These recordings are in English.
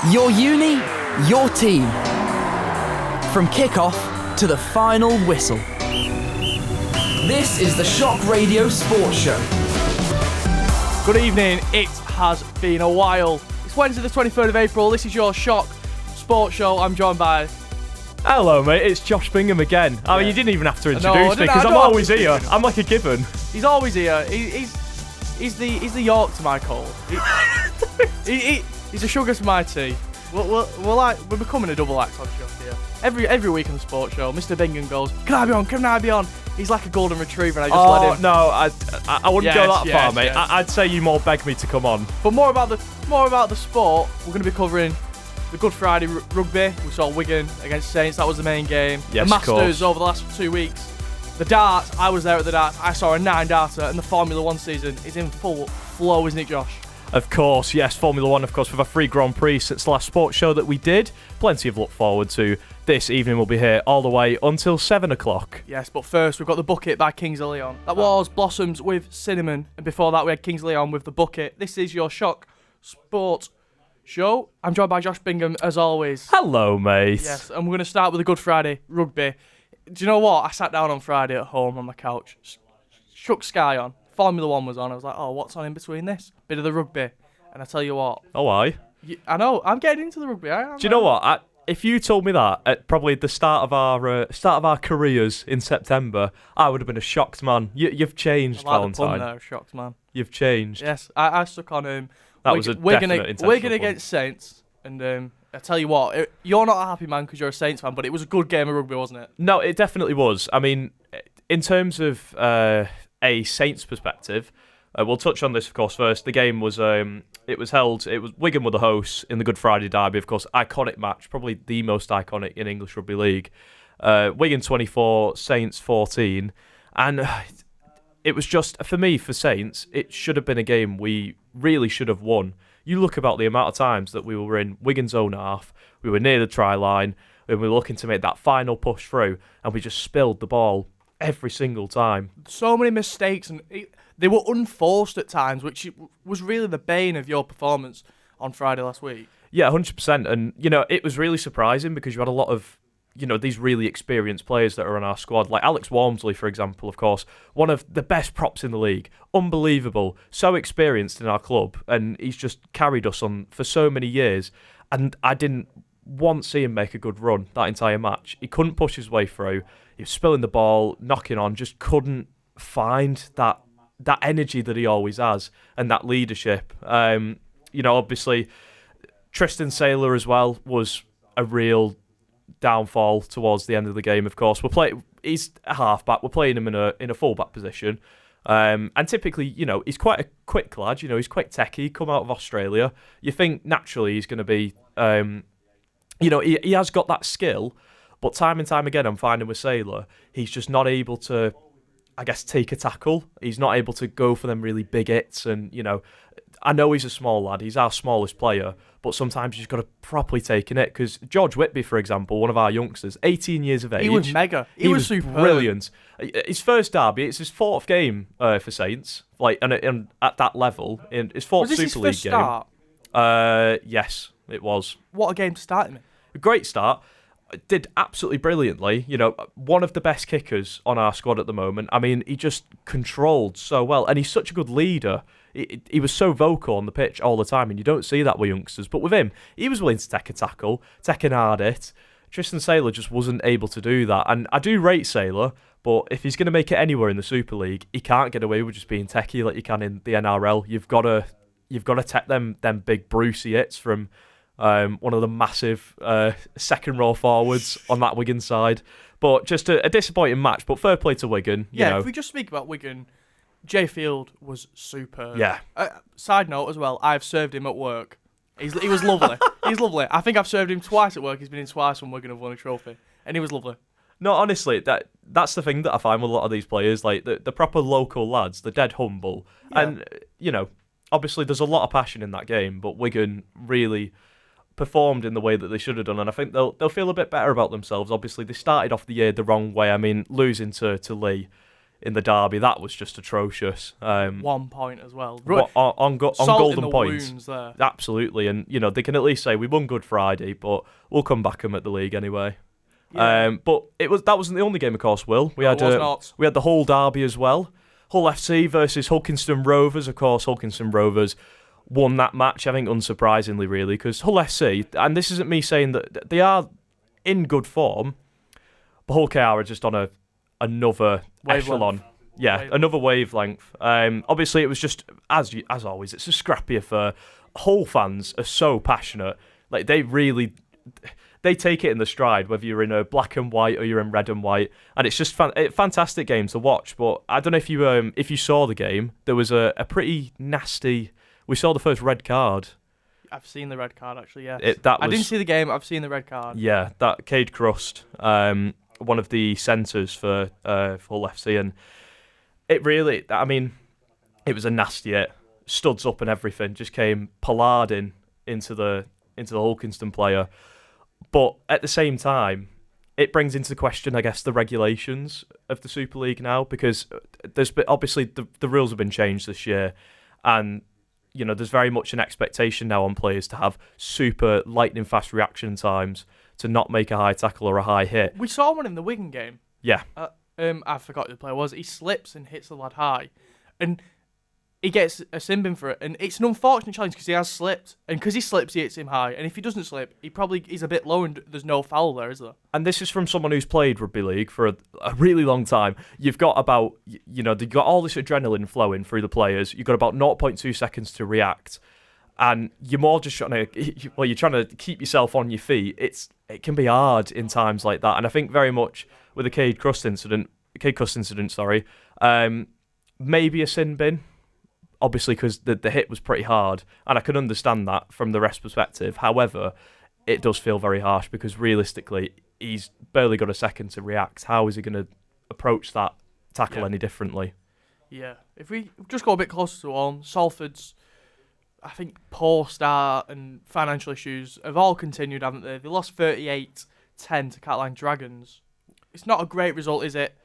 Your uni, your team. From kick-off to the final whistle. This is the Shock Radio Sports Show. Good evening, it has been a while. It's Wednesday the 23rd of April, this is your Shock Sports Show. I'm joined by... Hello mate, it's Josh Bingham again. I mean, you didn't even have to introduce me because I'm always here. I'm like a given. He's always here. He's the York to my cold. He's a sugar to my tea. We're becoming a double act on Shock here. Every week on the sports show, Mr. Bingham goes, Can I be on? He's like a golden retriever and I just let him. No, I wouldn't go that far, mate. Yes. I'd say you more beg me to come on. But more about the sport, we're going to be covering the Good Friday rugby. We saw Wigan against Saints, that was the main game. Yes, the Masters over the last 2 weeks. The darts, I was there at the darts. I saw a 9-darter and the Formula 1 season is in full flow, isn't it, Josh? Of course, yes, Formula 1, of course, with a free Grand Prix since the last sports show that we did. Plenty of look forward to. This evening we'll be here all the way until 7 o'clock. Yes, but first we've got The Bucket by Kings of Leon. That was Blossoms with Cinnamon, and before that we had Kings of Leon with The Bucket. This is your Shock Sport Show. I'm joined by Josh Bingham, as always. Hello, mate. Yes, and we're going to start with the Good Friday rugby. Do you know what? I sat down on Friday at home on my couch, shook Sky on. Formula 1 was on. I was like, oh, what's on in between this? Bit of the rugby. And I tell you what. Oh, why? I know. I'm getting into the rugby. Do you know what? If you told me that at probably the start of our careers in September, I would have been a shocked man. You've changed, Valentine. No, shocked man. You've changed. Yes, I stuck on him. That was a definite intentional Wigan against Saints, and I tell you what, you're not a happy man because you're a Saints fan, but it was a good game of rugby, wasn't it? No, it definitely was. I mean, in terms of a Saints perspective, we'll touch on this, of course, first. The game was Wigan were the hosts in the Good Friday derby, of course, iconic match, probably the most iconic in English Rugby League. Wigan 24, Saints 14, and it was just, for me, for Saints, it should have been a game we really should have won. You look about the amount of times that we were in Wigan's own half, we were near the try line, and we were looking to make that final push through, and we just spilled the ball every single time. So many mistakes, and they were unforced at times, which was really the bane of your performance on Friday last week. Yeah, 100%. And, it was really surprising because you had a lot of, these really experienced players that are on our squad. Like Alex Walmsley, for example, of course, one of the best props in the league. Unbelievable. So experienced in our club. And he's just carried us on for so many years. And I didn't once see him make a good run that entire match. He couldn't push his way through. He was spilling the ball, knocking on, just couldn't find that energy that he always has and that leadership. Obviously, Tristan Saylor as well was a real downfall towards the end of the game, of course. He's a halfback. We're playing him in a fullback position. And typically, he's quite a quick lad. He's quite techie, come out of Australia. You think naturally he's going to be, he has got that skill. But time and time again, I'm finding with Saylor, he's just not able to, I guess, take a tackle. He's not able to go for them really big hits. And, I know he's a small lad. He's our smallest player. But sometimes you've got to properly take in it. Because George Whitby, for example, one of our youngsters, 18 years of age. He was mega. He was superb. Brilliant. His first derby, it's his fourth game for Saints. And at that level, in his fourth Super League game. Was this his first start? Yes, it was. What a game to start him in. A great start. Did absolutely brilliantly. One of the best kickers on our squad at the moment. I mean, he just controlled so well. And he's such a good leader. He was so vocal on the pitch all the time. And you don't see that with youngsters. But with him, he was willing to take a tackle, take an hard hit. Tristan Saylor just wasn't able to do that. And I do rate Saylor. But if he's going to make it anywhere in the Super League, he can't get away with just being techie like you can in the NRL. You've got to take them big Brucey hits from... one of the massive second row forwards on that Wigan side. But just a disappointing match, but fair play to Wigan. If we just speak about Wigan, Jay Field was superb. Yeah. Side note as well, I've served him at work. He was lovely. He's lovely. I think I've served him twice at work. He's been in twice when Wigan have won a trophy. And he was lovely. No, honestly, that's the thing that I find with a lot of these players, like the proper local lads, they're dead humble. Yeah. And, obviously there's a lot of passion in that game, but Wigan really... performed in the way that they should have done, and I think they'll feel a bit better about themselves. Obviously, they started off the year the wrong way. I mean, losing to Lee, in the derby. That was just atrocious. 1 point as well. On Salt golden in the points. wounds there. Absolutely, and they can at least say we won Good Friday, but we'll come back them at the league anyway. Yeah. But that wasn't the only game, of course. Will we had it was not. we had the Hull derby as well. Hull FC versus Hulkinston Rovers. Of course, Hulkinston Rovers won that match. I think unsurprisingly, really, because Hull FC, and this isn't me saying that they are in good form, but Hull KR are just on another echelon. Yeah, another wavelength. Obviously, it was just as always. It's a scrappy affair. Hull fans are so passionate. Like they take it in the stride, whether you're in a black and white or you're in red and white, and it's just fantastic game to watch. But I don't know if you saw the game. There was a pretty nasty. We saw the first red card. I've seen the red card actually. Yes. I didn't see the game. I've seen the red card. Yeah, that Cade Crust, one of the centres for Hull FC, and it really. I mean, it was a nasty hit. Studs up and everything just came pollarding into the Hulkinston player. But at the same time, it brings into question, I guess, the regulations of the Super League now, because obviously the rules have been changed this year, and there's very much an expectation now on players to have super lightning fast reaction times to not make a high tackle or a high hit. We saw one in the Wigan game. Yeah. I forgot who the player was. He slips and hits the lad high, and he gets a sin bin for it, and it's an unfortunate challenge because he has slipped, and because he slips, he hits him high, and if he doesn't slip, he's a bit low, and there's no foul there, is there? And this is from someone who's played rugby league for a really long time. You've got about, you've got all this adrenaline flowing through the players. You've got about 0.2 seconds to react, and you're more just trying to keep yourself on your feet. It can be hard in times like that, and I think very much with the Cade Crust incident, maybe a sin bin. Obviously, because the hit was pretty hard, and I can understand that from the ref's perspective. However, it does feel very harsh because realistically, he's barely got a second to react. How is he going to approach that tackle any differently? Yeah. If we just go a bit closer to home, Salford's, I think, poor start and financial issues have all continued, haven't they? They lost 38-10 to Catalan Dragons. It's not a great result, is it?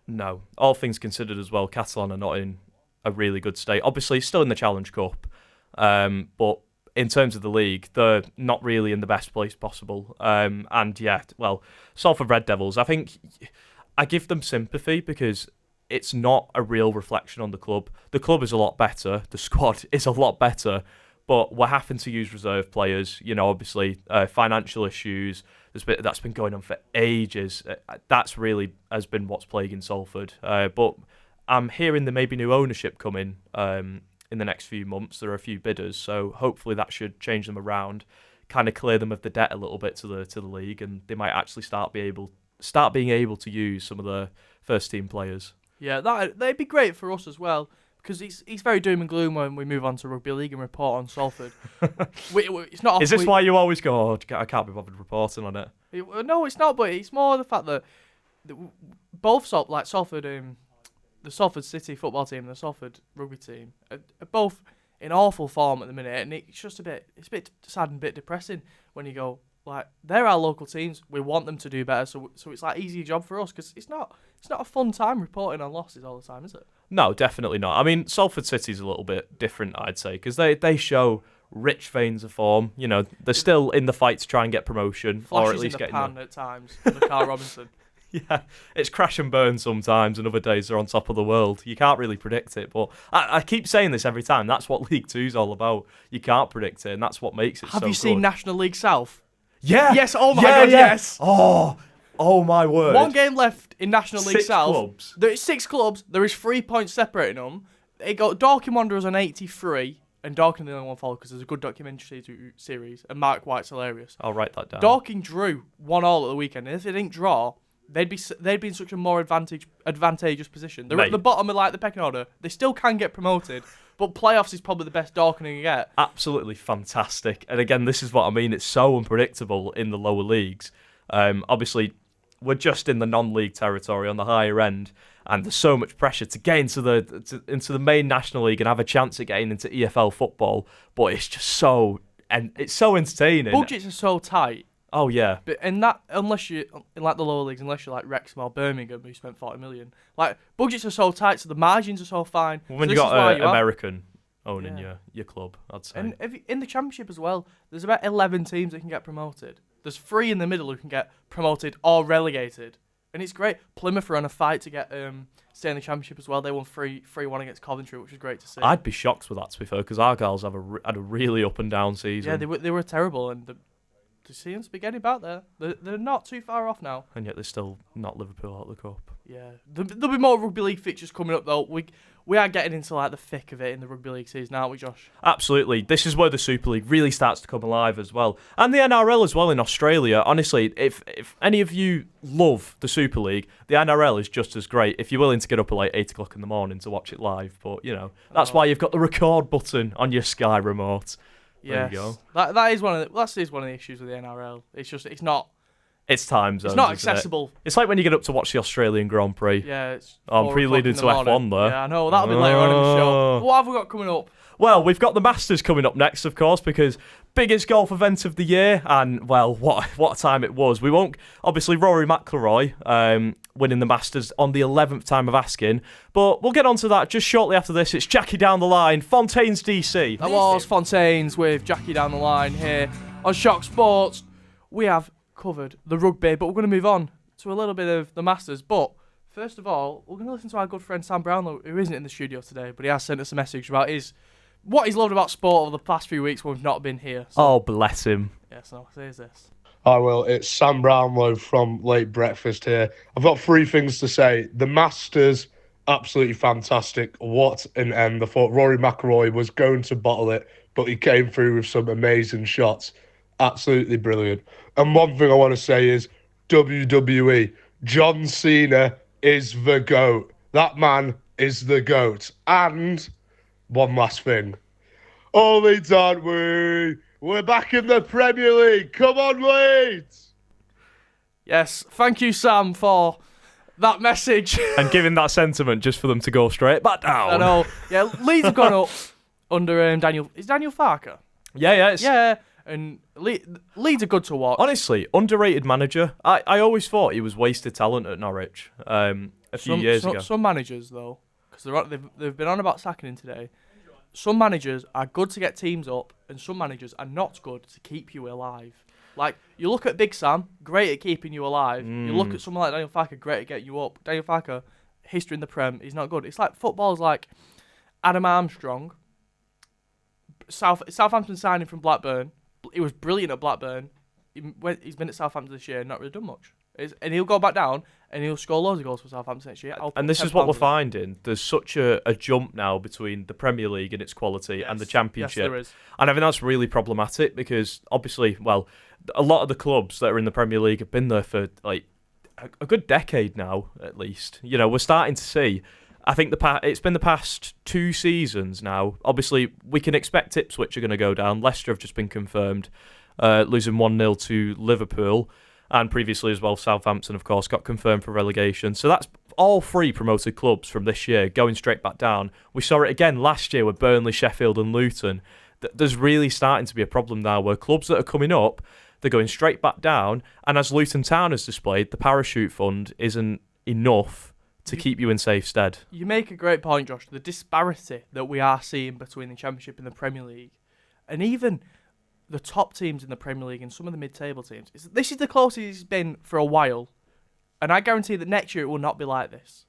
No. All things considered as well, Catalan are not in a really good state. Obviously, still in the Challenge Cup, but in terms of the league, they're not really in the best place possible. Salford Red Devils, I think I give them sympathy because it's not a real reflection on the club. The club is a lot better. The squad is a lot better, but we're having to use reserve players. Obviously, financial issues. That's been going on for ages. That's really has been what's plaguing Salford. But I'm hearing there may be new ownership coming in the next few months. There are a few bidders, so hopefully that should change them around, kind of clear them of the debt a little bit to the league, and they might actually start being able to use some of the first team players. Yeah, that'd be great for us as well, because it's very doom and gloom when we move on to rugby league and report on Salford. It's not. Is this why you always go? Oh, I can't be bothered reporting on it. No, it's not. But it's more the fact that both Salford. The Salford City football team and the Salford rugby team are both in awful form at the minute, and it's a bit sad and a bit depressing when you go, like, they're our local teams, we want them to do better, so it's like easy job for us, because it's not a fun time reporting on losses all the time, is it? No, definitely not. I mean, Salford City's a little bit different, I'd say, because they show rich veins of form. They're still in the fight to try and get promotion, Flashes or at least in the get pan at times. The Carl Robinson. Yeah, it's crash and burn sometimes, and other days they're on top of the world. You can't really predict it, but I keep saying this every time. That's what League Two's all about. You can't predict it, and that's what makes it so good. Have you seen National League South? Yeah. Yes, oh my God, yes. Oh my word. 1 game left in National League South. 6 clubs. There is 6 clubs. There is 3 points separating them. They got Dorking Wanderers on 83, and Dorking the only one followed because there's a good documentary series, and Mark White's hilarious. I'll write that down. Dorking drew 1-1 at the weekend, and if they didn't draw, they'd be in such a more advantageous position. They're at the bottom of the pecking order. They still can get promoted, but playoffs is probably the best Dorking can get. Absolutely fantastic. And again, this is what I mean. It's so unpredictable in the lower leagues. Obviously, we're just in the non-league territory on the higher end, and there's so much pressure to get into the main National League and have a chance at getting into EFL football. But it's just so entertaining. Budgets are so tight. Oh yeah. But in that, unless you in like the lower leagues, unless you're like Wrexham or Birmingham, who spent 40 million, like budgets are so tight, so the margins are so fine. When so you this is why got you an have- American owning Yeah. your club, I'd say. And in the Championship as well, there's about 11 teams that can get promoted. There's 3 in the middle who can get promoted or relegated. And it's great. Plymouth are on a fight to get stay in the Championship as well. They won 3-1 against Coventry, which was great to see. I'd be shocked with that, to be fair, because Argyle's had a really up and down season. Yeah, they were terrible, and they seem to be getting about there. They're not too far off now. And yet they're still not Liverpool out of the cup. Yeah, there'll be more rugby league fixtures coming up though. We are getting into like the thick of it in the rugby league season, aren't we, Josh? Absolutely. This is where the Super League really starts to come alive as well. And the NRL as well in Australia. Honestly, if any of you love the Super League, the NRL is just as great if you're willing to get up at like 8 o'clock in the morning to watch it live. But, that's why you've got the record button on your Sky remote. There you go. That is one of the issues with the NRL. It's not. It's time zones. It's not isn't it? accessible. It's like when you get up to watch the Australian Grand Prix. Yeah, it's. I'm 4 pre-leading o'clock to in the F1 there. Yeah, I know. That'll be later on in the show. What have we got coming up? Well, we've got the Masters coming up next, of course, because biggest golf event of the year, and well, what a time it was. We won't obviously Rory McIlroy winning the Masters on the 11th time of asking, but we'll get on to that just shortly after this. It's Jackie down the line, Fontaine's DC. That was Fontaine's with Jackie down the line here on Shock Sports. We have covered the rugby, but we're going to move on to a little bit of the Masters. But first of all, we're going to listen to our good friend Sam Brownlow, who isn't in the studio today, but he has sent us a message about what he's loved about sport over the past few weeks when we've not been here. So, Oh, bless him. yeah, so here's this. Hi, Will. It's Sam Brownlow from Late Breakfast here. I've got 3 things to say. The Masters, absolutely fantastic. What an end. I thought Rory McIlroy was going to bottle it, but he came through with some amazing shots. Absolutely brilliant. And one thing I want to say is WWE. John Cena is the GOAT. That man is the GOAT. And one last thing. Oh, Leeds, aren't we? We're back in the Premier League. Come on, Leeds. Yes, thank you, Sam, for that message. And giving that sentiment just for them to go straight back down. I know. Yeah, Leeds have gone up under Daniel. Is Daniel Farker? Yeah. Yeah, and Leeds are good to watch. Honestly, underrated manager. I always thought he was wasted talent at Norwich a few years ago. Some managers, though, because they've been on about sacking him today. Some managers are good to get teams up, and some managers are not good to keep you alive. Like, you look at Big Sam, great at keeping you alive. You look at someone like Daniel Farker, great at getting you up. Daniel Farker, history in the Prem, he's not good. It's like football's like Adam Armstrong. Southampton signing from Blackburn. He was brilliant at Blackburn. He's been at Southampton this year and not really done much. And he'll go back down and he'll score loads of goals for Southampton next year. And this is what we're finding. There's such a jump now between the Premier League and its quality and the Championship. Yes, there is. And I think that's really problematic because obviously, well, a lot of the clubs that are in the Premier League have been there for like a good decade now, at least. We're starting to see. I think it's been the past 2 seasons now. Obviously, we can expect Ipswich are going to go down. Leicester have just been confirmed, losing 1-0 to Liverpool. And previously as well, Southampton, of course, got confirmed for relegation. So that's all 3 promoted clubs from this year going straight back down. We saw it again last year with Burnley, Sheffield and Luton. There's really starting to be a problem now where clubs that are coming up, they're going straight back down. And as Luton Town has displayed, the parachute fund isn't enough to keep you in safe stead. You make a great point, Josh. The disparity that we are seeing between the Championship and the Premier League, and even the top teams in the Premier League and some of the mid-table teams. This is the closest it's been for a while, and I guarantee that next year it will not be like this.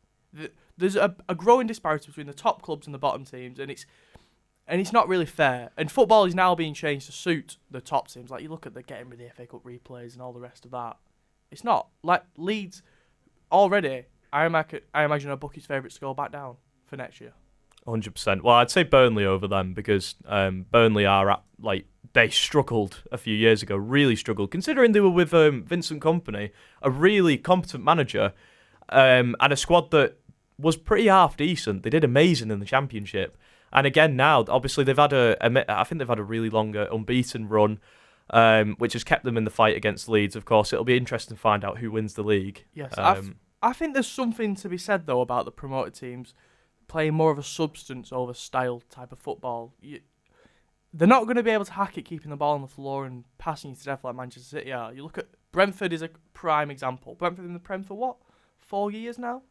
There's a growing disparity between the top clubs and the bottom teams, and it's not really fair. And football is now being changed to suit the top teams. Like, you look at the getting rid of the FA Cup replays and all the rest of that. It's not. Like, Leeds, already, I imagine are Bucky's favourites to go back down for next year. 100%. Well, I'd say Burnley over them because Burnley are at, they struggled a few years ago, really struggled, considering they were with Vincent Kompany, a really competent manager, and a squad that was pretty half decent. They did amazing in the Championship. And again now, obviously, they've had I think they've had a really longer unbeaten run, which has kept them in the fight against Leeds. Of course, it'll be interesting to find out who wins the league. Yes, I think there's something to be said, though, about the promoted teams playing more of a substance over style type of football. they're not going to be able to hack it keeping the ball on the floor and passing you to death like Manchester City are. You look at Brentford is a prime example. Brentford in the Prem for what? 4 years now?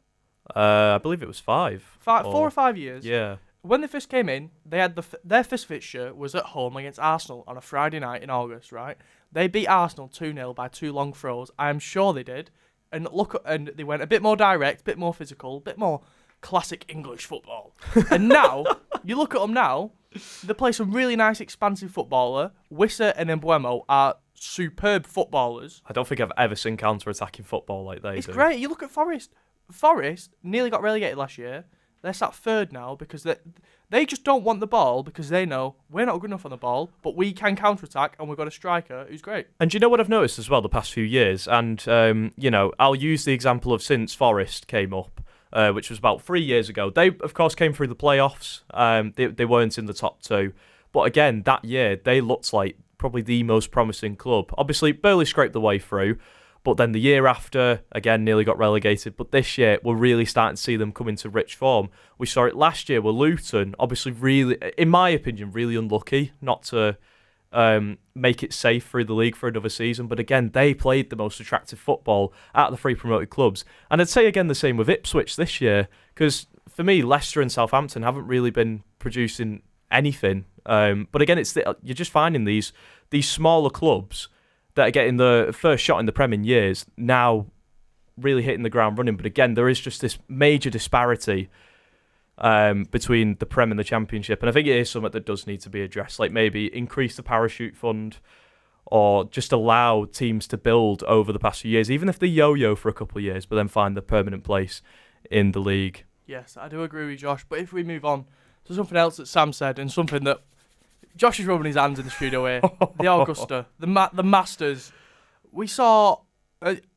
I believe it was 5. 4 or 5 years. Yeah. When they first came in, they had their first fixture was at home against Arsenal on a Friday night in August, right? They beat Arsenal 2-0 by 2 long throws. I am sure they did. And and they went a bit more direct, a bit more physical, a bit more classic English football. And now, you look at them now, they play some really nice expansive footballer. Wissa and Embuemo are superb footballers. I don't think I've ever seen counter-attacking football like they do. It's great. You look at Forest. Forest nearly got relegated last year. They're sat third now because they just don't want the ball because they know we're not good enough on the ball, but we can counter-attack and we've got a striker who's great. And do you know what I've noticed as well the past few years? And, I'll use the example of since Forest came up, which was about 3 years ago. They, of course, came through the playoffs. They weren't in the top 2. But again, that year, they looked like probably the most promising club. Obviously, barely scraped the way through. But then the year after, again, nearly got relegated. But this year, we're really starting to see them come into rich form. We saw it last year with Luton. Obviously, really, in my opinion, really unlucky not to make it safe through the league for another season. But again, they played the most attractive football out of the 3 promoted clubs. And I'd say again the same with Ipswich this year. Because for me, Leicester and Southampton haven't really been producing anything. But again, you're just finding these smaller clubs that are getting the first shot in the Prem in years, now really hitting the ground running. But again, there is just this major disparity between the Prem and the Championship. And I think it is something that does need to be addressed, like maybe increase the parachute fund or just allow teams to build over the past few years, even if they yo-yo for a couple of years, but then find the permanent place in the league. Yes, I do agree with Josh. But if we move on to something else that Sam said and something that Josh is rubbing his hands in the studio here. The Augusta, the Masters. We saw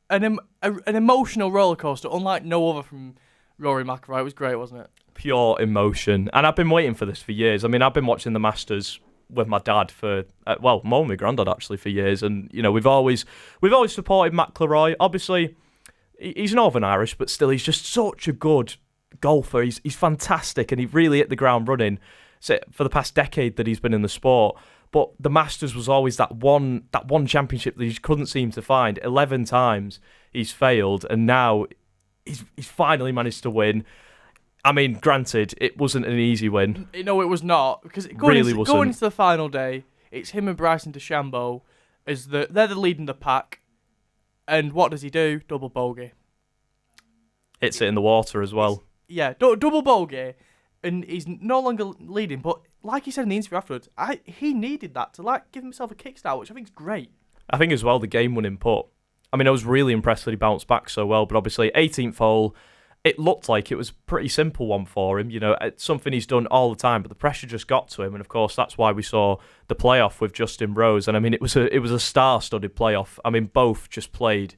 an emotional roller coaster, unlike no other from Rory McIlroy. It was great, wasn't it? Pure emotion, and I've been waiting for this for years. I mean, I've been watching the Masters with my dad for more than my granddad actually for years, and we've always supported McIlroy. Obviously, he's Northern Irish, but still, he's just such a good golfer. He's fantastic, and he really hit the ground running for the past decade that he's been in the sport. But the Masters was always that one championship that he couldn't seem to find. 11 times he's failed, and now he's finally managed to win. I mean, granted, it wasn't an easy win. No, it was not, because going into the final day, it's him and Bryson DeChambeau they're the lead in the pack, and what does he do? Double bogey. Hits it in the water as well. Double bogey. And he's no longer leading, but like he said in the interview afterwards, he needed that to give himself a kickstart, which I think is great. I think as well the game-winning putt. I mean, I was really impressed that he bounced back so well, but obviously 18th hole, it looked like it was a pretty simple one for him. It's something he's done all the time, but the pressure just got to him, and of course that's why we saw the playoff with Justin Rose. And I mean, it was a star-studded playoff. I mean, both just played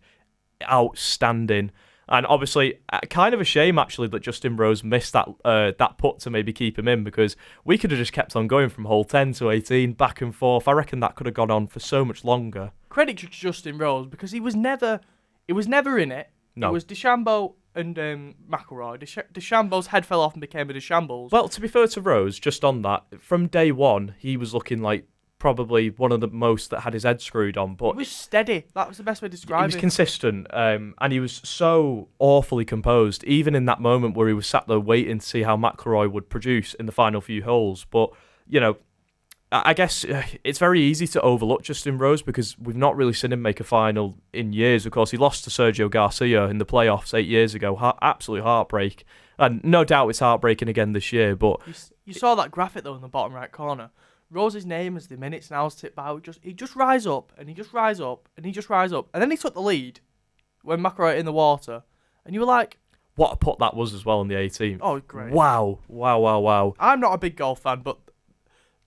outstanding. And obviously, kind of a shame, actually, that Justin Rose missed that putt to maybe keep him in, because we could have just kept on going from hole 10 to 18, back and forth. I reckon that could have gone on for so much longer. Credit to Justin Rose, because it was never in it. No. It was DeChambeau and McIlroy. DeChambeau's head fell off and became a DeChambeau's. Well, to be fair to Rose, just on that, from day one, he was looking like probably one of the most that had his head screwed on. But he was steady. That was the best way to describe it. He was consistent, and he was so awfully composed, even in that moment where he was sat there waiting to see how McIlroy would produce in the final few holes. But, I guess it's very easy to overlook Justin Rose because we've not really seen him make a final in years. Of course, he lost to Sergio Garcia in the playoffs 8 years ago. Absolute heartbreak. And no doubt it's heartbreaking again this year. But you saw that graphic, though, in the bottom right corner. Rose's name as the minutes now tipped by, he just rise up, and he just rise up, and he just rise up. And then he took the lead when McIlroy in the water. And you were like... What a putt that was as well on the 18th. Oh, great. Wow. I'm not a big golf fan, but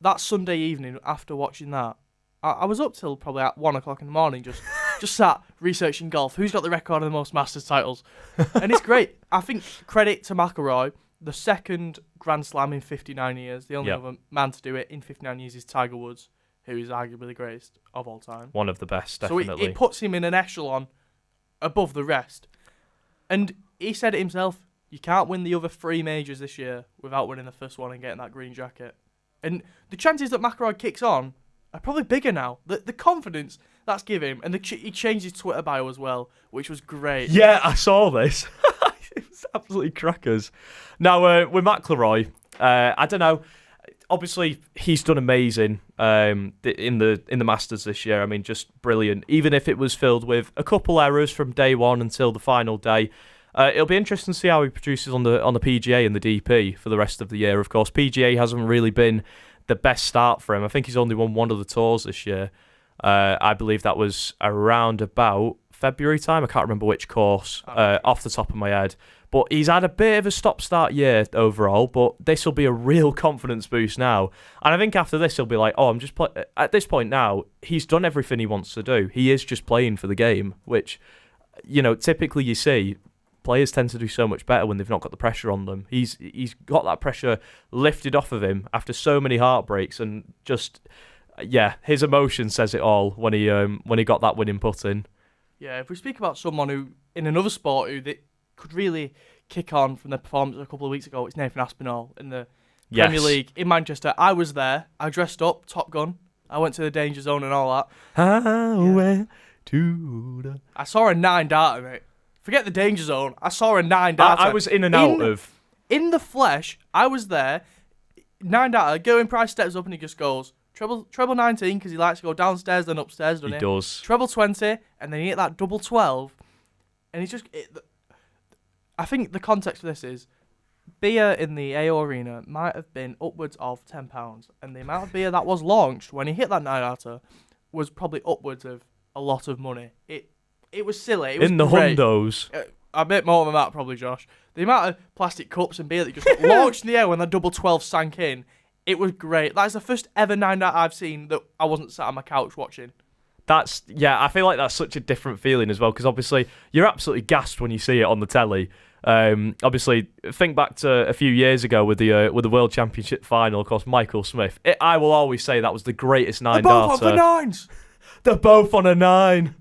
that Sunday evening after watching that, I was up till probably at 1 o'clock in the morning, just sat researching golf. Who's got the record of the most Masters titles? And it's great. I think credit to McIlroy, the second Grand Slam in 59 years. The only other man to do it in 59 years is Tiger Woods, who is arguably the greatest of all time. One of the best, definitely. So it puts him in an echelon above the rest. And he said it himself, you can't win the other 3 majors this year without winning the first one and getting that green jacket. And the chances that McIlroy kicks on are probably bigger now. The confidence that's given him, and he changed his Twitter bio as well, which was great. Yeah, I saw this. It was absolutely crackers. Now, with McIlroy, I don't know. Obviously, he's done amazing in the Masters this year. I mean, just brilliant. Even if it was filled with a couple errors from day one until the final day. It'll be interesting to see how he produces on the PGA and the DP for the rest of the year. Of course, PGA hasn't really been the best start for him. I think he's only won one of the tours this year. I believe that was around about February time. I can't remember which course off the top of my head. But he's had a bit of a stop-start year overall, but this will be a real confidence boost now. And I think after this, he'll be like, I'm just at this point now, he's done everything he wants to do. He is just playing for the game, which, typically you see players tend to do so much better when they've not got the pressure on them. He's got that pressure lifted off of him after so many heartbreaks, and just, his emotion says it all when he got that winning putt in. Yeah, if we speak about someone who, in another sport, who could really kick on from their performance a couple of weeks ago, it's Nathan Aspinall in the Premier League in Manchester. I was there. I dressed up, Top Gun. I went to the danger zone and all that. I saw a 9-darter, mate. Forget the danger zone. I saw a 9-darter. I was in and out of... In the flesh, I was there. 9-darter, Gerwyn Price steps up and he just goes, treble 19, because he likes to go downstairs then upstairs, doesn't he? He does. Treble 20, and then he hit that double 12. And he's just... I think the context for this is beer in the AO Arena might have been upwards of £10, and the amount of beer that was launched when he hit that 9-darter was probably upwards of a lot of money. It was silly. It was in the great. hundos. A bit more than that, probably, Josh. The amount of plastic cups and beer that just got launched in the air when that double 12 sank in, it was great. That is the first ever 9-darter I've seen that I wasn't sat on my couch watching. I feel like that's such a different feeling as well, because obviously you're absolutely gassed when you see it on the telly. Obviously, think back to a few years ago with the World Championship final. Of course, Michael Smith. I will always say that was the greatest 9-darter. They're both on for 9s. They're both on a 9.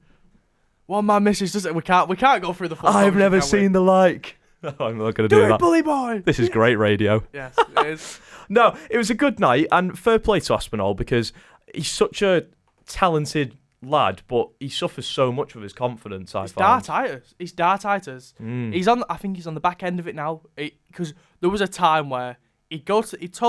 One man misses, does it? We can't go through the full. I've never seen the like. I'm not going to do that. Do it, bully boy. This is great radio. Yes, it is. No, it was a good night, and fair play to Aspinall, because he's such a talented lad, but he suffers so much with his confidence. He's dartitis. I think he's on the back end of it now, because there was a time where he'd toe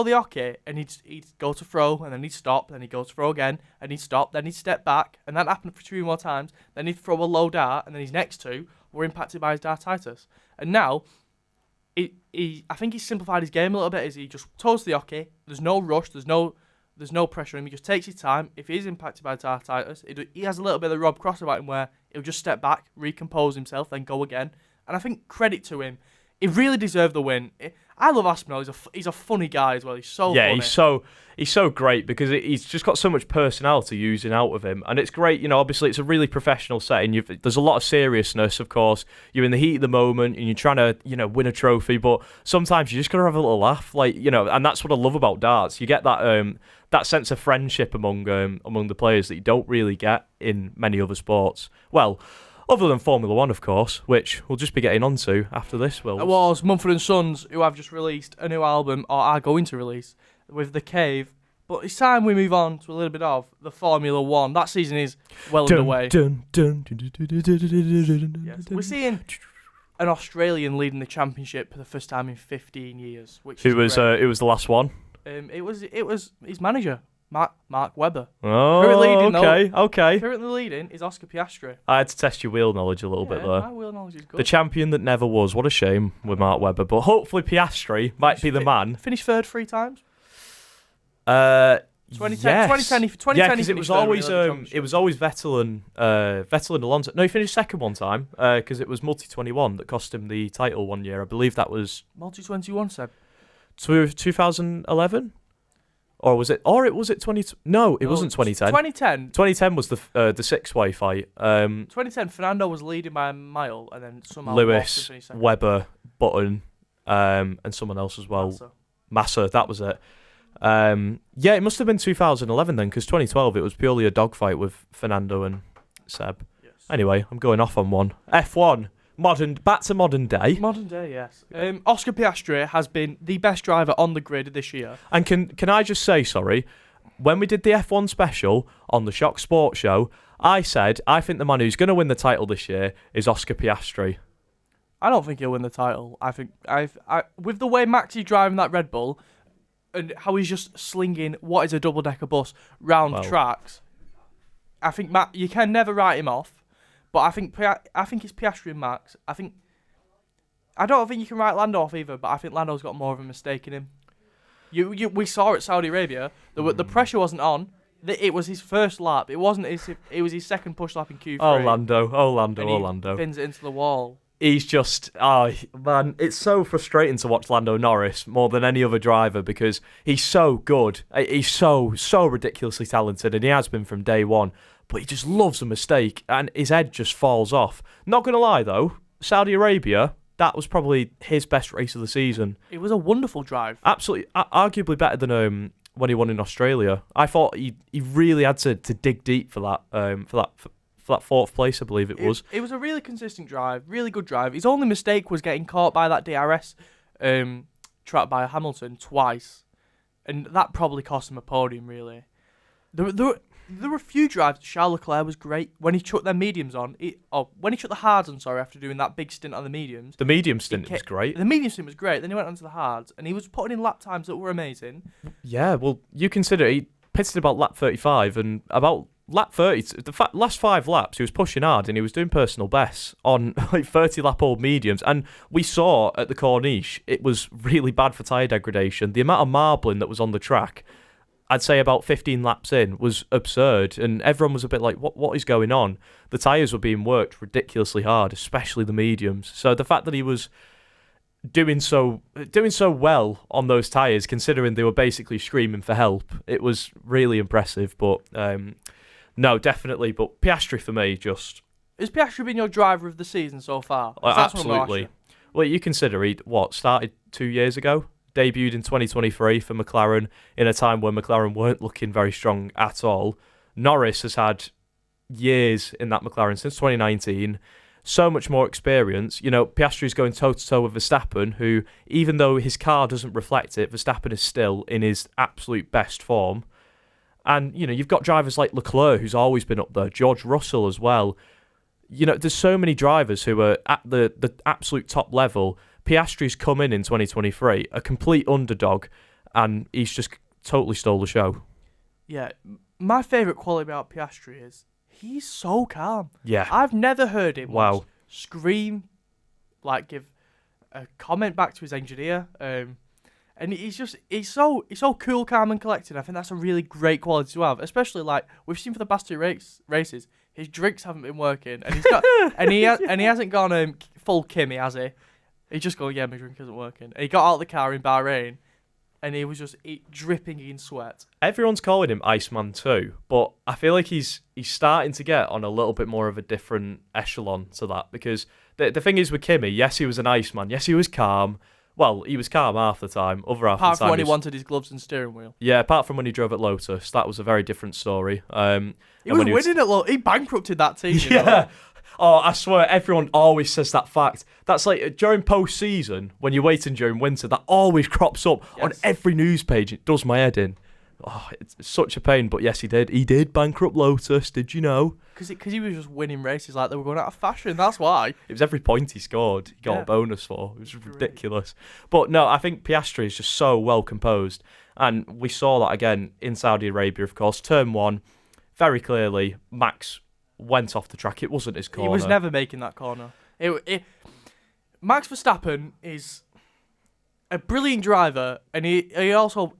the hockey and he'd go to throw, and then he'd stop, then he'd go to throw again, and he'd stop, then he'd step back, and that happened for 2 more times. Then he'd throw a low dart, and then his next 2 were impacted by his dartitis. And now, I think he's simplified his game a little bit. As he just toes the hockey. There's no rush. There's no pressure on him. He just takes his time. If he is impacted by dartitis, he has a little bit of the Rob Cross about him, where he'll just step back, recompose himself, then go again. And I think credit to him. He really deserved the win. I love Aspinall. He's a funny guy as well. He's so funny. He's so great, because he's just got so much personality oozing out of him, and it's great. Obviously it's a really professional setting. There's a lot of seriousness, of course. You're in the heat of the moment, and you're trying to win a trophy, but sometimes you just gotta have a little laugh, and that's what I love about darts. You get that sense of friendship among the players that you don't really get in many other sports. Well, other than Formula 1, of course, which we'll just be getting onto after this, Will. It was Mumford & Sons, who have just released a new album, or are going to release, with The Cave. But it's time we move on to a little bit of the Formula 1. That season is well underway. Yes. We're seeing an Australian leading the championship for the first time in 15 years. It was the last one. It was his manager, Mark Webber. Oh, okay. Currently leading is Oscar Piastri. I had to test your wheel knowledge a little bit there. My wheel knowledge is good. The champion that never was. What a shame with Mark Webber. But hopefully Piastri might be the man. Finished third 3 times. 2010. Yeah, because it was always Vettel and Alonso. No, he finished second one time because it was Multi-21 that cost him the title one year. I believe that was Multi-21, Seb. 2011. Or was it 20? No, it wasn't 2010. 2010. 2010 was the 6-way fight. 2010, Fernando was leading by a mile, and then somehow Lewis, Webber, Button, and someone else as well. Massa, that was it. Yeah, it must have been 2011 then, because 2012 it was purely a dogfight with Fernando and Seb. Yes. Anyway, I'm going off on one. F1. Back to modern day. Modern day, yes. Oscar Piastri has been the best driver on the grid this year. And can I just say, sorry, when we did the F1 special on the Shock Sports Show, I said I think the man who's going to win the title this year is Oscar Piastri. I don't think he'll win the title. I think with the way Max is driving that Red Bull and how he's just slinging what is a double-decker bus round tracks, I think you can never write him off. But I think it's Piastri and Max. I don't think you can write Lando off either. But I think Lando's got more of a mistake in him. We saw at Saudi Arabia the pressure wasn't on. It was his first lap. It wasn't his. It was his second push lap in Q3. Oh Lando. And he pins it into the wall. He's just, man, it's so frustrating to watch Lando Norris more than any other driver because he's so good. He's so ridiculously talented, and he has been from day one. But he just loves a mistake, and his head just falls off. Not going to lie, though, Saudi Arabia, that was probably his best race of the season. It was a wonderful drive. Absolutely, arguably better than when he won in Australia. I thought he really had to dig deep for that fourth place, I believe it was. It was a really consistent drive, really good drive. His only mistake was getting caught by that DRS track by Hamilton twice, and that probably cost him a podium, really. There were a few drives. Charles Leclerc was great when he chucked their mediums on. When he chucked the hards on, after doing that big stint on the mediums. The medium stint was great. The medium stint was great. Then he went on to the hards, and he was putting in lap times that were amazing. Yeah, well, you consider he pitted about lap 35, and about lap 30, last 5 laps, he was pushing hard, and he was doing personal bests on like 30-lap-old mediums. And we saw at the Corniche, it was really bad for tyre degradation. The amount of marbling that was on the track, I'd say about 15 laps in, was absurd, and everyone was a bit like, what is going on? The tyres were being worked ridiculously hard, especially the mediums. So the fact that he was doing so well on those tyres, considering they were basically screaming for help, it was really impressive. But no, definitely. But Piastri for me, just... Has Piastri been your driver of the season so far? Absolutely. Well, you consider he started 2 years ago? Debuted in 2023 for McLaren in a time when McLaren weren't looking very strong at all. Norris has had years in that McLaren since 2019, so much more experience. You know, Piastri's going toe-to-toe with Verstappen, who, even though his car doesn't reflect it, Verstappen is still in his absolute best form. And, you know, you've got drivers like Leclerc, who's always been up there, George Russell as well. You know, there's so many drivers who are at the absolute top level. Piastri's come in 2023, a complete underdog, and he's just totally stole the show. Yeah, my favourite quality about Piastri is he's so calm. Yeah. I've never heard him scream, like give a comment back to his engineer. And he's so cool, calm and collected. I think that's a really great quality to have, especially like we've seen for the past 2 races. His drinks haven't been working, and he's got and he hasn't gone full Kimmy, has he? He just go, yeah, my drink isn't working. And he got out of the car in Bahrain, and he was just dripping in sweat. Everyone's calling him Iceman too, but I feel like he's starting to get on a little bit more of a different echelon to that, because the thing is with Kimi, yes, he was an Iceman, yes, he was calm. Well, he was calm half the time, other half apart the time. from when he wanted his gloves and steering wheel. Yeah, apart from when he drove at Lotus, that was a very different story. He was winning at Lotus. He bankrupted that team. Yeah. You know? Oh, I swear, everyone always says that fact. That's like during post-season, when you're waiting during winter, that always crops up on every news page. It does my head in. Oh, it's such a pain, but yes, he did. He did bankrupt Lotus, did you know? Because he was just winning races like they were going out of fashion, that's why. It was every point he scored, he got a bonus for. It was ridiculous. But no, I think Piastri is just so well composed. And we saw that again in Saudi Arabia, of course. Turn 1, very clearly, Max went off the track. It wasn't his corner. He was never making that corner. Max Verstappen is a brilliant driver, and he also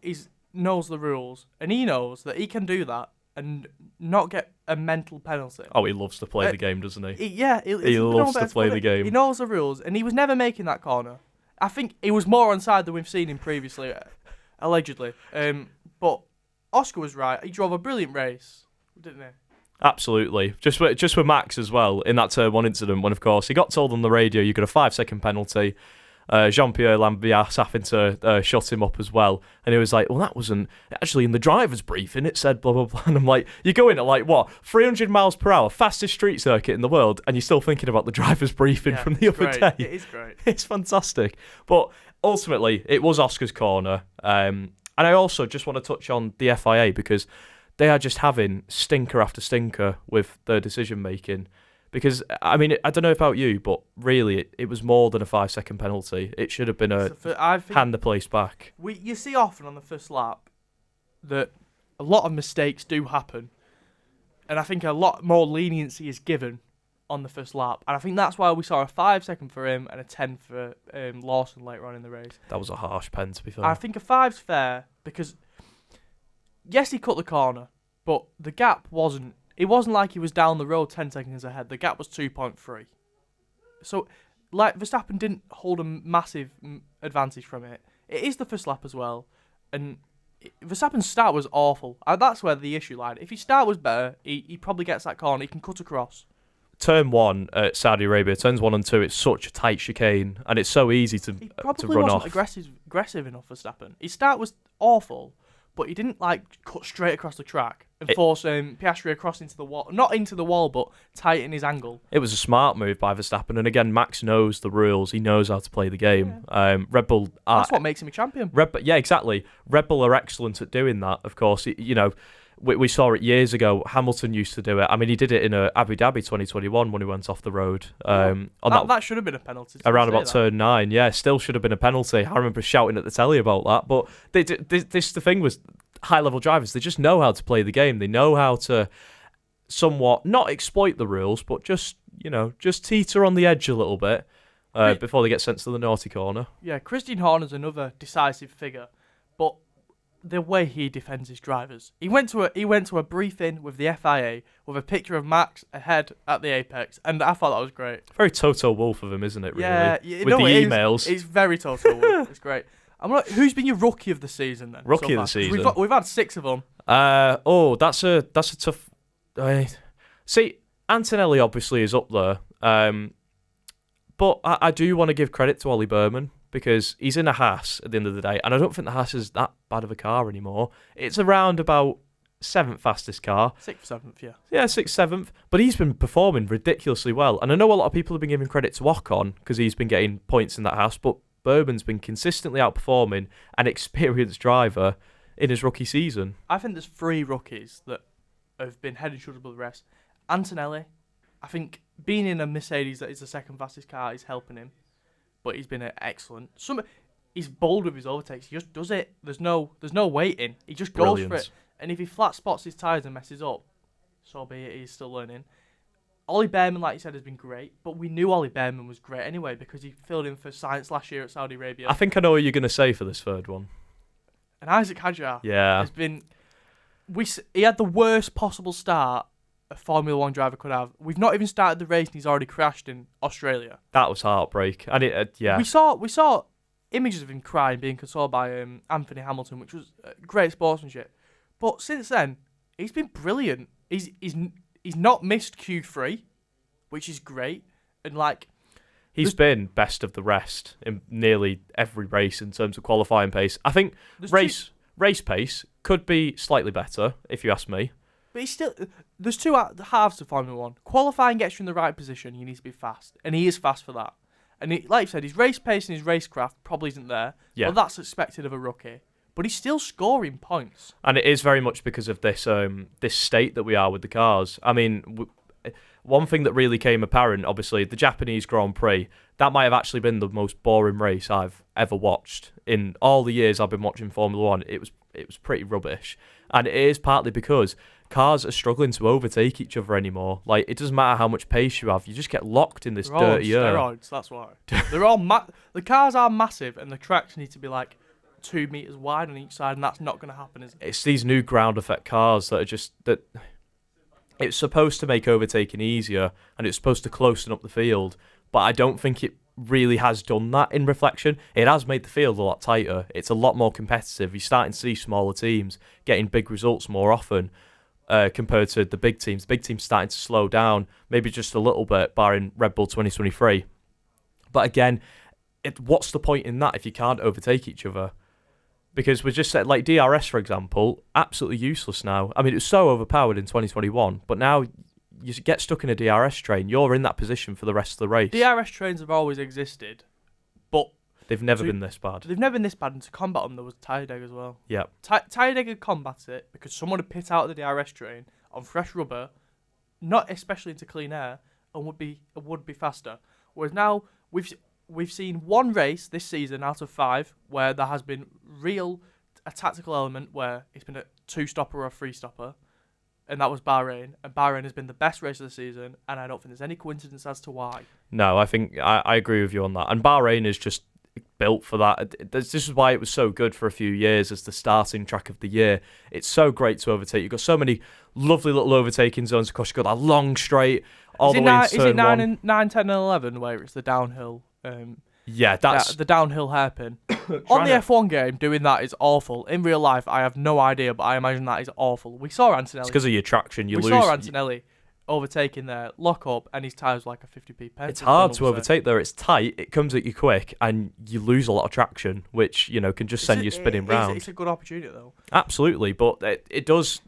knows the rules, and he knows that he can do that and not get a mental penalty. Oh, he loves to play the game, doesn't he? He loves to play the game. He knows the rules, and he was never making that corner. I think he was more onside than we've seen him previously, allegedly. But Oscar was right. He drove a brilliant race, didn't he? Absolutely. Just with Max as well, in that Turn 1 incident, when, of course, he got told on the radio you got a 5-second penalty. Jean-Pierre Lambias having to shut him up as well. And he was like, well, that wasn't actually in the driver's briefing. It said blah, blah, blah. And I'm like, you go in at like, what, 300 miles per hour, fastest street circuit in the world, and you're still thinking about the driver's briefing from the other day. It is great. It's fantastic. But ultimately, it was Oscar's corner. And I also just want to touch on the FIA because they are just having stinker after stinker with their decision-making. Because, I mean, I don't know about you, but really, it was more than a 5-second penalty. It should have been hand the place back. You see often on the first lap that a lot of mistakes do happen. And I think a lot more leniency is given on the first lap. And I think that's why we saw a 5-second for him and a 10 for Lawson later on in the race. That was a harsh pen, to be fair. I think a 5's fair because, yes, he cut the corner, but the gap wasn't. It wasn't like he was down the road 10 seconds ahead. The gap was 2.3. So, like, Verstappen didn't hold a massive advantage from it. It is the first lap as well. And Verstappen's start was awful. That's where the issue lied. If his start was better, he probably gets that corner. He can cut across. Turn 1 at Saudi Arabia, turns 1 and 2, it's such a tight chicane. And it's so easy to run off. He probably wasn't aggressive enough, Verstappen. His start was awful, but he didn't, like, cut straight across the track and force Piastri across into the wall. Not into the wall, but tighten his angle. It was a smart move by Verstappen. And again, Max knows the rules. He knows how to play the game. Yeah. Red Bull... That's what makes him a champion. Yeah, exactly. Red Bull are excellent at doing that, of course. You know, we saw it years ago. Hamilton used to do it. I mean, he did it in Abu Dhabi 2021 when he went off the road. That should have been a penalty. Around about turn 9. Yeah, still should have been a penalty. I remember shouting at the telly about that. But the thing was... high-level drivers, they just know how to play the game. They know how to somewhat not exploit the rules, but just teeter on the edge a little bit before they get sent to the naughty corner. Yeah, Christian Horner's another decisive figure, but the way he defends his drivers, he went to a briefing with the FIA with a picture of Max ahead at the apex, and I thought that was great. Very Toto Wolff of him, isn't it? Really? Yeah, with the emails, it's very Toto Wolff. It's great. Who's been your rookie of the season then? Rookie of the season. We've had 6 of them. That's a tough. See, Antonelli obviously is up there, but I do want to give credit to Ollie Berman because he's in a Haas at the end of the day, and I don't think the Haas is that bad of a car anymore. It's around about 7th fastest car. 6th, 7th, yeah. Yeah, 6th, 7th. But he's been performing ridiculously well, and I know a lot of people have been giving credit to Ocon because he's been getting points in that Haas, but Bourbon's been consistently outperforming an experienced driver in his rookie season. I think there's 3 rookies that have been head and shoulders above the rest. Antonelli, I think being in a Mercedes that is the 2nd fastest car is helping him, but he's been excellent. He's bold with his overtakes. He just does it. There's no waiting. He just goes for it. And if he flat spots his tyres and messes up, so be it. He's still learning. Ollie Behrman, like you said, has been great, but we knew Ollie Behrman was great anyway because he filled in for Sainz last year at Saudi Arabia. I think I know what you're going to say for this third one. And Isaac Hadjar has been... He had the worst possible start a Formula 1 driver could have. We've not even started the race and he's already crashed in Australia. That was heartbreak. And We saw images of him crying, being consoled by Anthony Hamilton, which was great sportsmanship. But since then, he's been brilliant. He's not missed Q3, which is great. And he's been best of the rest in nearly every race in terms of qualifying pace. I think race pace could be slightly better, if you ask me. But there's 2 halves to Formula 1. Qualifying gets you in the right position, you need to be fast. And he is fast for that. And like you said, his race pace and his racecraft probably isn't there. Yeah. But that's expected of a rookie. But he's still scoring points. And it is very much because of this state that we are with the cars. I mean, one thing that really came apparent, obviously, the Japanese Grand Prix, that might have actually been the most boring race I've ever watched. In all the years I've been watching Formula 1, it was pretty rubbish. And it is partly because cars are struggling to overtake each other anymore. Like, it doesn't matter how much pace you have, you just get locked in this dirty air. Steroids, that's why. They're all the cars are massive and the tracks need to be 2 meters wide on each side, and that's not going to happen, is it? It's these new ground effect cars that are just that. It's supposed to make overtaking easier, and it's supposed to closen up the field, but I don't think it really has done that in reflection. It has made the field a lot tighter. It's a lot more competitive. You're starting to see smaller teams getting big results more often compared to the big teams. Big teams starting to slow down, maybe just a little bit, barring Red Bull 2023. But again, what's the point in that if you can't overtake each other? Because we just said, like DRS, for example, absolutely useless now. I mean, it was so overpowered in 2021, but now you get stuck in a DRS train, you're in that position for the rest of the race. DRS trains have always existed, but They've never been this bad. They've never been this bad, and to combat them, there was Tyre Deg as well. Yeah. Tyre Deg had combated it because someone would pit out of the DRS train on fresh rubber, not especially into clean air, and would be faster. Whereas now we've seen one race this season out of 5 where there has been a tactical element where it's been a 2-stopper or a 3-stopper, and that was Bahrain. And Bahrain has been the best race of the season, and I don't think there's any coincidence as to why. No, I think I agree with you on that. And Bahrain is just built for that. This is why it was so good for a few years as the starting track of the year. It's so great to overtake. You've got so many lovely little overtaking zones. Of course, you've got that long straight all the way into turn 1. Is it 9, 10 and 11 where it's the downhill? Yeah, that's... the downhill hairpin. On the F1 game, doing that is awful. In real life, I have no idea, but I imagine that is awful. We saw Antonelli. It's because of your traction. We saw Antonelli overtaking there, lock up, and his tyres like a 50p pen. It's hard to overtake there. It's tight. It comes at you quick, and you lose a lot of traction, which can just send you spinning round. It's a good opportunity though. Absolutely, but it does.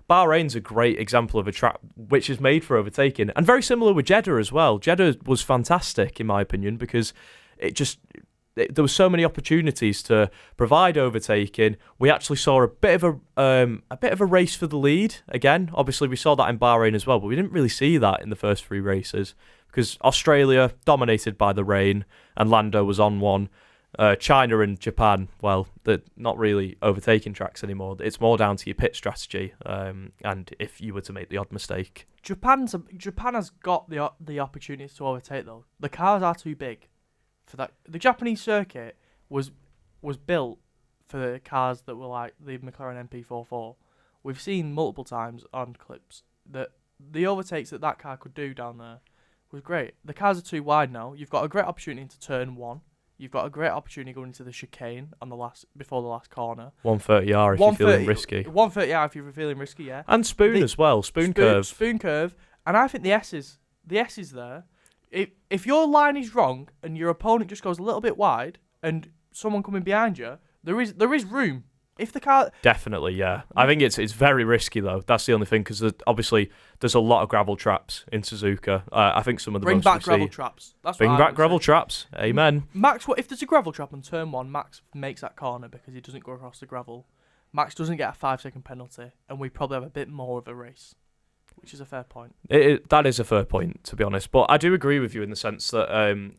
Bahrain's a great example of a track which is made for overtaking, and very similar with Jeddah as well. Jeddah was fantastic in my opinion because there were so many opportunities to provide overtaking. We actually saw a bit of a race for the lead again. Obviously, we saw that in Bahrain as well, but we didn't really see that in the first 3 races because Australia dominated by the rain and Lando was on one. China and Japan, well, they're not really overtaking tracks anymore. It's more down to your pit strategy, and if you were to make the odd mistake. Japan has got the opportunities to overtake though. The cars are too big for that. The Japanese circuit was built for the cars that were like the McLaren MP44. We've seen multiple times on clips that the overtakes that car could do down there was great. The cars are too wide now. You've got a great opportunity into turn 1. You've got a great opportunity going into the chicane on before the last corner. 130R if you're feeling risky. 130R if you're feeling risky, yeah. And spoon as well. Spoon curve. Spoon curve. And I think the S is there. If your line is wrong and your opponent just goes a little bit wide and someone coming behind you, there is room. If the car... Definitely, yeah. I think it's very risky, though. That's the only thing, because obviously there's a lot of gravel traps in Suzuka. I think some of the Bring most back gravel traps. That's Bring what back gravel traps. Amen. Max, if there's a gravel trap on turn 1, Max makes that corner because he doesn't go across the gravel. Max doesn't get a 5-second penalty, and we probably have a bit more of a race, which is a fair point. That is a fair point, to be honest. But I do agree with you in the sense that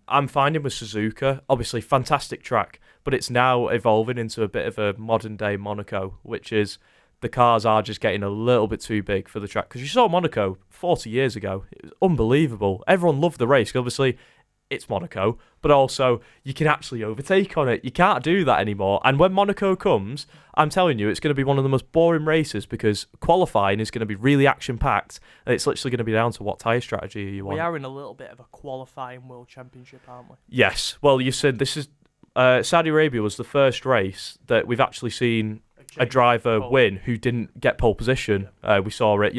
I'm finding with Suzuka, obviously fantastic track, but it's now evolving into a bit of a modern-day Monaco, which is the cars are just getting a little bit too big for the track. Because you saw Monaco 40 years ago. It was unbelievable. Everyone loved the race. Obviously, it's Monaco, but also you can actually overtake on it. You can't do that anymore. And when Monaco comes, I'm telling you, it's going to be one of the most boring races because qualifying is going to be really action-packed, and it's literally going to be down to what tyre strategy you want. We are in a little bit of a qualifying world championship, aren't we? Yes. Well, you said this is Saudi Arabia was the first race that we've actually seen a driver win who didn't get pole position. We saw it,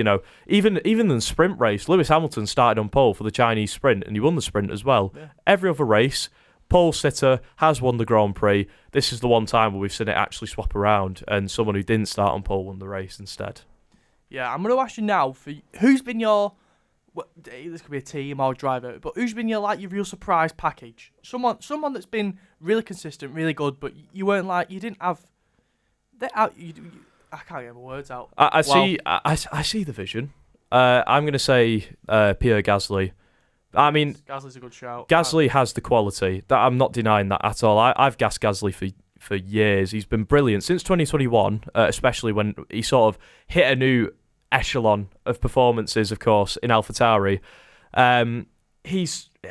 even in the sprint race, Lewis Hamilton started on pole for the Chinese sprint and he won the sprint as well. Yeah. Every other race, pole sitter has won the Grand Prix. This is the one time where we've seen it actually swap around and someone who didn't start on pole won the race instead. Yeah, I'm going to ask you now, who's been your... this could be a team or a driver, but who's been your real surprise package? Someone that's been really consistent, really good, but you weren't you didn't have... I can't get my words out. I see the vision. I'm going to say Pierre Gasly. I mean, Gasly's a good shout. Gasly has the quality. That I'm not denying that at all. I've gassed Gasly for years. He's been brilliant since 2021, especially when he sort of hit a new echelon of performances, of course, in AlphaTauri.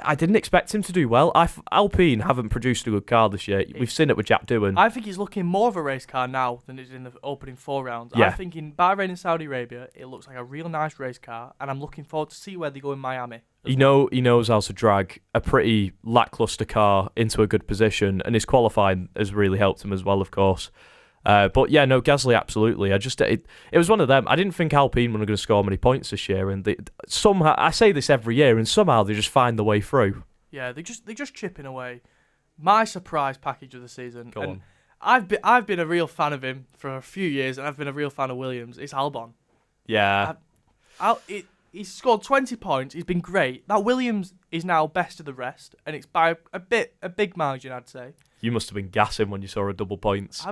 I didn't expect him to do well. Alpine haven't produced a good car this year. We've seen it with Jack Doohan. I think he's looking more of a race car now than he did in the opening 4 rounds. Yeah. I think in Bahrain and Saudi Arabia, it looks like a real nice race car, and I'm looking forward to see where they go in Miami. He knows how to drag a pretty lackluster car into a good position, and his qualifying has really helped him as well, of course. But yeah, no, Gasly, absolutely. It was one of them. I didn't think Alpine were going to score many points this year, and somehow I say this every year, and somehow they just find the way through. Yeah, they're just chipping away. My surprise package of the season. Go on. I've been a real fan of him for a few years, and I've been a real fan of Williams. It's Albon. Yeah. He's scored 20 points. He's been great. That Williams is now best of the rest, and it's by a big margin, I'd say. You must have been gassing when you saw a double points.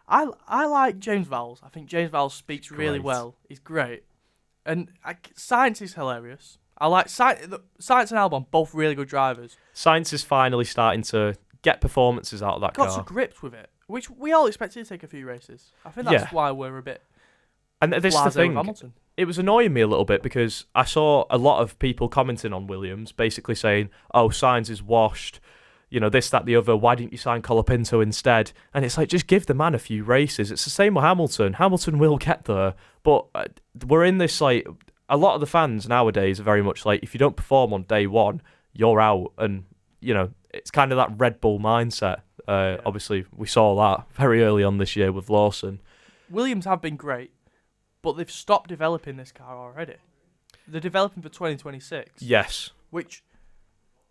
I like James Vowles. I think James Vowles speaks really well. He's great. And Sainz is hilarious. I like Sainz and Albon, both really good drivers. Sainz is finally starting to get performances out of that car. Got to grips with it, which we all expected to take a few races. I think that's why we're a bit and this is the thing. Hamilton. It was annoying me a little bit because I saw a lot of people commenting on Williams, basically saying, "Oh, Sainz is washed. You know, this, that, the other. Why didn't you sign Colapinto instead?" And it's like, just give the man a few races. It's the same with Hamilton. Hamilton will get there, but we're in this like. A lot of the fans nowadays are very much like, if you don't perform on day one, you're out. And, you know, it's kind of that Red Bull mindset. Obviously, we saw that very early on this year with Lawson. Williams have been great, but they've stopped developing this car already. They're developing for 2026. Yes. Which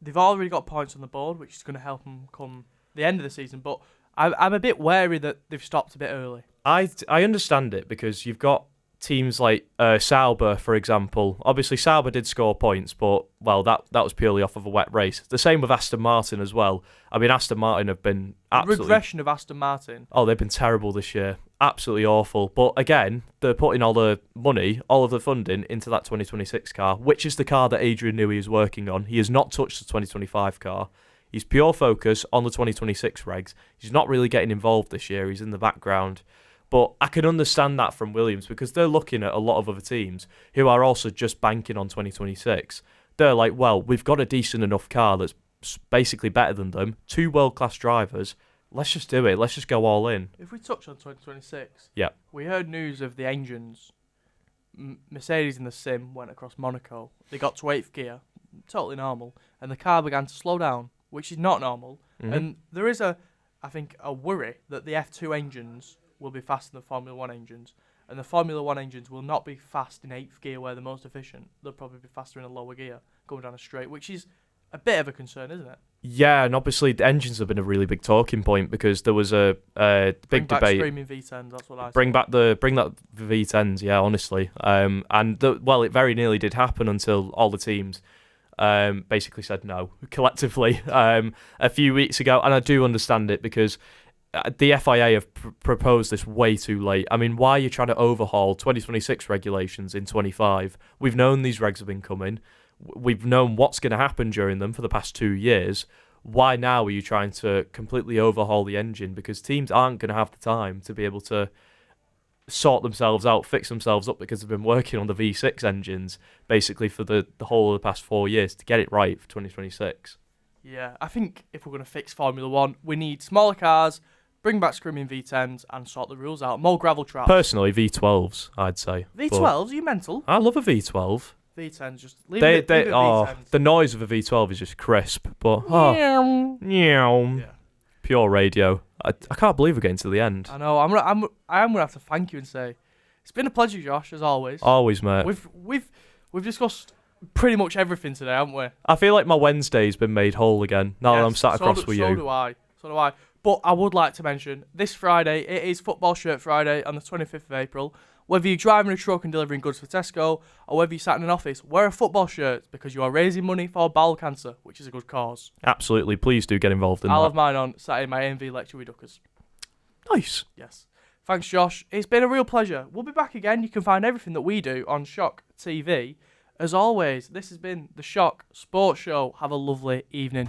they've already got points on the board, which is going to help them come the end of the season. But I'm a bit wary that they've stopped a bit early. I understand it because you've got teams like Sauber, for example. Obviously, Sauber did score points, but, well, that was purely off of a wet race. The same with Aston Martin as well. I mean, Aston Martin have been absolutely... Regression of Aston Martin. Oh, they've been terrible this year. Absolutely awful. But, again, they're putting all the money, all of the funding into that 2026 car, which is the car that Adrian Newey is working on. He has not touched the 2025 car. He's pure focus on the 2026 regs. He's not really getting involved this year. He's in the background. But I can understand that from Williams because they're looking at a lot of other teams who are also just banking on 2026. They're like, well, we've got a decent enough car that's basically better than them. 2 world-class drivers. Let's just do it. Let's just go all in. If we touch on 2026, yeah, we heard news of the engines. Mercedes in the sim went across Monaco. They got to 8th gear, totally normal, and the car began to slow down, which is not normal. Mm-hmm. And there is I think, a worry that the F2 engines will be faster than the Formula 1 engines. And the Formula 1 engines will not be fast in 8th gear where they're most efficient. They'll probably be faster in a lower gear, going down a straight, which is a bit of a concern, isn't it? Yeah, and obviously the engines have been a really big talking point because there was a big debate. Screaming V10s, that's what I said. Bring that V10s, yeah, honestly. It very nearly did happen until all the teams basically said no, collectively, a few weeks ago. And I do understand it because the FIA have proposed this way too late. I mean, why are you trying to overhaul 2026 regulations in 25? We've known these regs have been coming. We've known what's going to happen during them for the past 2 years. Why now are you trying to completely overhaul the engine? Because teams aren't going to have the time to be able to sort themselves out, fix themselves up, because they've been working on the V6 engines basically for the whole of the past 4 years to get it right for 2026. Yeah, I think if we're going to fix Formula 1, we need smaller cars, bring back screaming V10s and sort the rules out. More gravel traps. Personally, V12s, I'd say. V12s? Are you mental? I love a V12. V10s, just leave it V10s. The noise of a V12 is just crisp, but Yeah. Pure radio. I can't believe we're getting to the end. I know. I am gonna have to thank you and say it's been a pleasure, Josh, as always. Always, mate. We've discussed pretty much everything today, haven't we? I feel like my Wednesday's been made whole again now that I'm sat across with you. So do I. But I would like to mention, this Friday, it is Football Shirt Friday on the 25th of April. Whether you're driving a truck and delivering goods for Tesco, or whether you're sat in an office, wear a football shirt because you are raising money for bowel cancer, which is a good cause. Absolutely. Please do get involved in that. I'll have mine on, sat in my AMV lecture with Duckers. Nice. Yes. Thanks, Josh. It's been a real pleasure. We'll be back again. You can find everything that we do on Shock TV. As always, this has been the Shock Sports Show. Have a lovely evening.